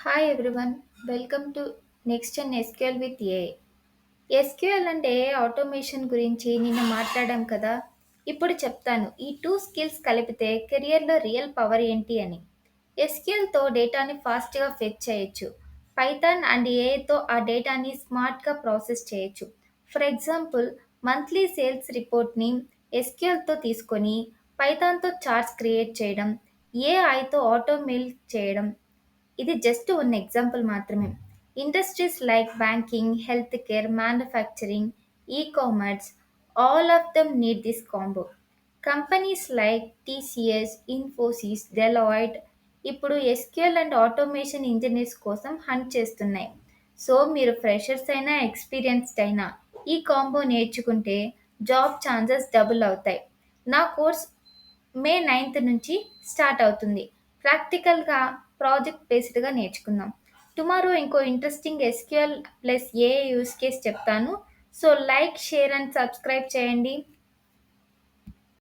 Hi everyone, welcome to Next Gen SQL with AI. SQL అంటే automation గురించి నిన్న మాట్లాడాం కదా. ఇప్పుడు చెప్తాను ఈ టూ స్కిల్స్ కలిపితే కెరియర్లో రియల్ పవర్ ఏంటి అని. ఎస్క్యూఎల్తో డేటాని ఫాస్ట్గా ఫెచ్ చేయొచ్చు. పైథాన్ అండ్ ఏఐతో ఆ డేటాని స్మార్ట్గా ప్రాసెస్ చేయొచ్చు. ఫర్ ఎగ్జాంపుల్ మంత్లీ సేల్స్ రిపోర్ట్ని ఎస్క్యూఎల్తో తీసుకొని పైథాన్తో చార్ట్స్ క్రియేట్ చేయడం, ఏఐతో ఆటోమేల్ చేయడం. ఇది జస్ట్ వన్ ఎగ్జాంపుల్ మాత్రమే. Industries like banking, health care, manufacturing, ecommerce, all of them need this combo. Companies like TCS, Infosys, Deloitte ఇప్పుడు ఎస్క్యూఎల్ అండ్ ఆటోమేషన్ ఇంజనీర్స్ కోసం హంట్ చేస్తున్నాయి. సో మీరు ఫ్రెషర్స్ అయినా ఎక్స్పీరియన్స్డ్ అయినా ఈ కాంబో నేర్చుకుంటే జాబ్ ఛాన్సెస్ డబుల్ అవుతాయి. నా కోర్స్ మే 9 నుంచి స్టార్ట్ అవుతుంది. ప్రాక్టికల్‌గా, ప్రాజెక్ట్ బేస్డ్‌గా నేర్చుకుందాం. టుమారో ఇంకో interesting SQL plus AI use case చెప్తాను. So like, share and subscribe చేయండి.